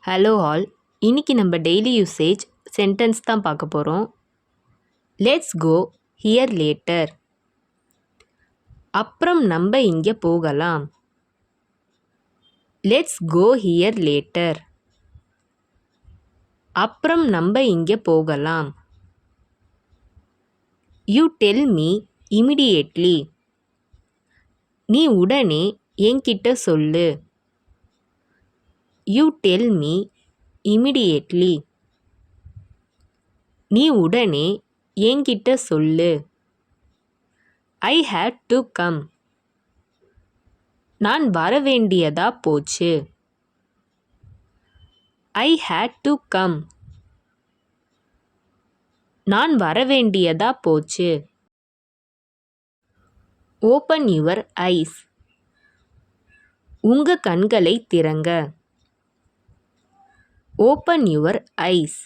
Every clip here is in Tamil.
ஹலோ ஆல், இன்னைக்கு நம்ம டெய்லி யூசேஜ் சென்டென்ஸ் தான் பார்க்க போகிறோம். Let's go here later. அப்புறம் நம்ம இங்கே போகலாம். Let's go here later. அப்புறம் நம்ம இங்கே போகலாம். You tell me immediately. நீ உடனே என்கிட்ட சொல்லு. You tell me immediately. நீ உடனே என்கிட்ட சொல்லு. I hate to come. நான் வரவேண்டியதா போச்சு. I hate to come. நான் வரவேண்டியதா போச்சு. Open your eyes. உங்க கண்களை திறங்க. Open your eyes.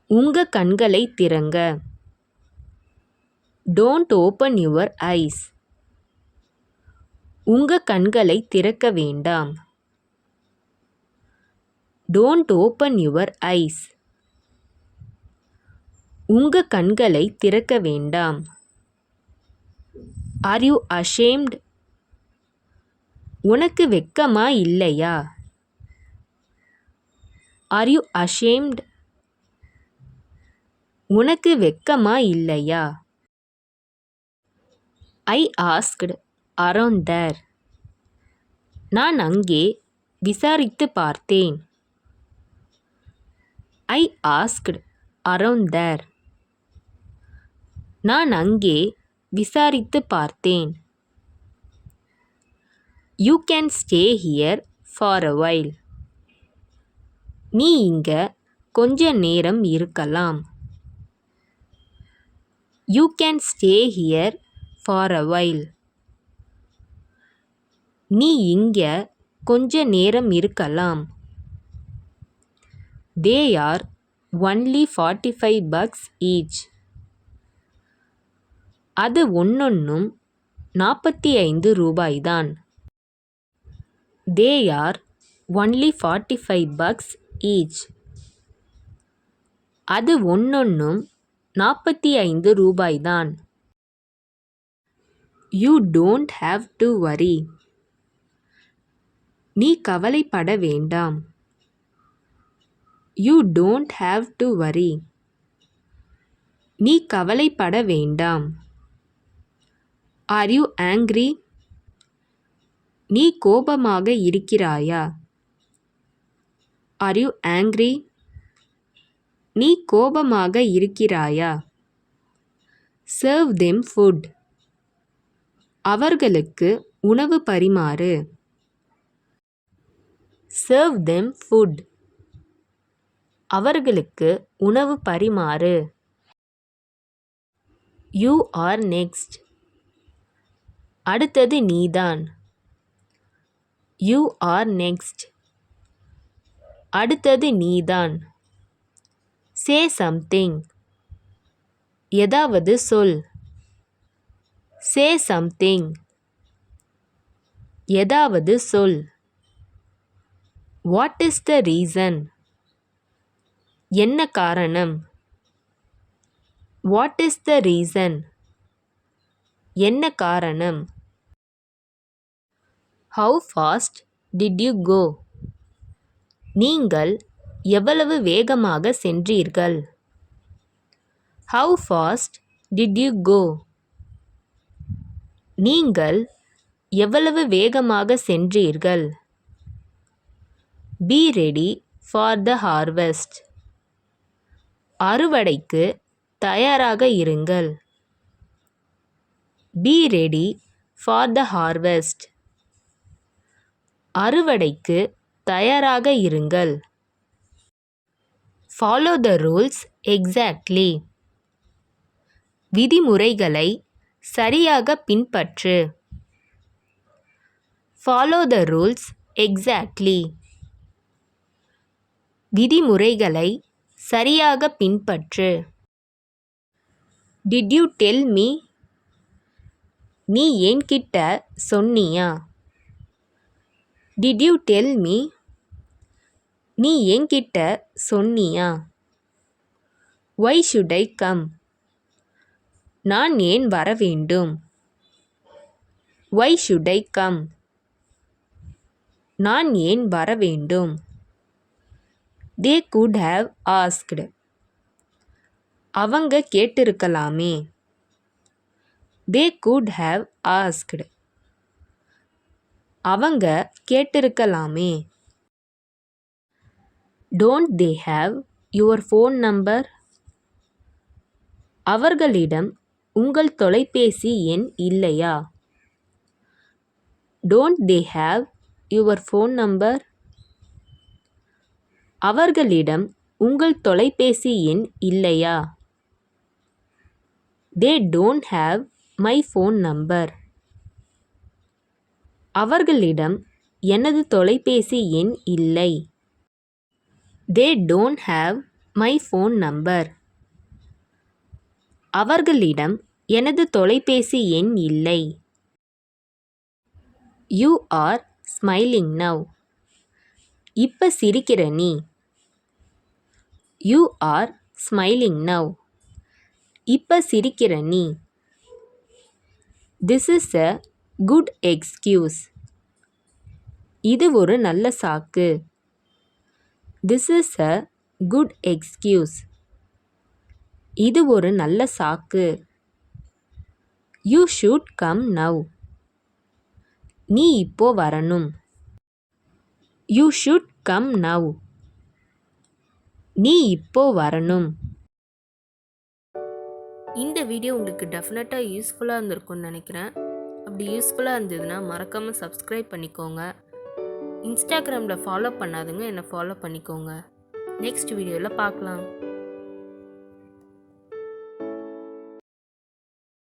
உங்க கண்களை திறங்க. Don't open your eyes. உங்க கண்களை திறக்க வேண்டாம். Don't open your eyes. உங்க கண்களை திறக்க வேண்டாம். Are you ashamed? உனக்கு வெட்கமா இல்லையா? Are you ashamed? உனக்கு வெட்கமா இல்லையா? ஐ ஆஸ்க்டு அரவுண்ட் தேர். நான் அங்கே விசாரித்து பார்த்தேன். ஐ ஆஸ்க்டு அரவுண்ட் தேர். நான் அங்கே விசாரித்து பார்த்தேன். You can stay here for a while. நீ இங்க கொஞ்ச நேரம் இருக்கலாம். You can stay here for a while. நீ இங்க கொஞ்ச நேரம் இருக்கலாம். They are only $45 each. அது ஒன்னொன்னும் 45 ரூபாய்தான். They are only $45 each. அது ஒன்னொன்னும் 45 ரூபாய்தான். You don't have to worry. நீ கவலைப்பட வேண்டாம். You don't have to worry. நீ கவலைப்பட வேண்டாம். Are you angry? நீ கோபமாக இருக்கிறாயா? Are you angry? நீ கோபமாக இருக்கிறாயா? Serve them food. அவர்களுக்கு உணவு பரிமாறு. Serve them food. அவர்களுக்கு உணவு பரிமாறு. You are next. அடுத்தது நீதான். You are next. அடுத்தது நீதான். Say something. ஏதாவது சொல். Say something. ஏதாவது சொல். What is the reason? என்ன காரணம்? What is the reason? என்ன காரணம்? How fast did you go? நீங்கள் எவ்வளவு வேகமாக சென்றீர்கள்? How fast did you go? நீங்கள் எவ்வளவு வேகமாக சென்றீர்கள்? Be ready for the harvest. அறுவடைக்கு தயாராக இருங்கள். Be ready for the harvest. அறுவடைக்கு தயாராக இருங்கள். Follow the rules exactly. விதிமுறைகளை சரியாக பின்பற்று. Follow the rules exactly. விதிமுறைகளை சரியாக பின்பற்று. Did you tell me? நீ என்கிட்ட சொன்னியா? Did you tell me? நீ என்கிட்ட சொன்னியா? Why should I come? நான் ஏன் வர வேண்டும்? Why should I come? நான் ஏன் வர வேண்டும்? They could have asked. அவங்க கேட்டிருக்கலாமே. They could have asked. அவங்க கேட்டிருக்கலாமே. Don't they have your phone number? அவர்களிடம் உங்கள் தொலைபேசி எண் இல்லையா? Don't they have your phone number? அவர்களிடம் உங்கள் தொலைபேசி எண் இல்லையா? They don't have my phone number. அவர்களிடம் எனது தொலைபேசி எண் இல்லை. They don't have my phone number. அவர்களிடம் எனது தொலைபேசி எண் இல்லை. You are smiling now. இப்ப சிரிக்கிற நீ. You are smiling now. இப்ப சிரிக்கிற நீ. This is a good excuse. இது ஒரு நல்ல சாக்கு. This is a good excuse. இது ஒரு நல்ல சாக்கு. You should come now. நீ இப்போ வரணும். You should come now. நீ இப்போ வரணும். இந்த வீடியோ உங்களுக்கு டெஃபினட்டாக யூஸ்ஃபுல்லாக இருந்திருக்கும்னு நினைக்கிறேன். அப்படி யூஸ்ஃபுல்லாக இருந்ததுன்னா மறக்காமல் சப்ஸ்கிரைப் பண்ணிக்கோங்க. இன்ஸ்டாகிராமில் ஃபாலோ பண்ணாதுங்க என்னை ஃபாலோ பண்ணிக்கோங்க. நெக்ஸ்ட் வீடியோவில் பார்க்கலாம்.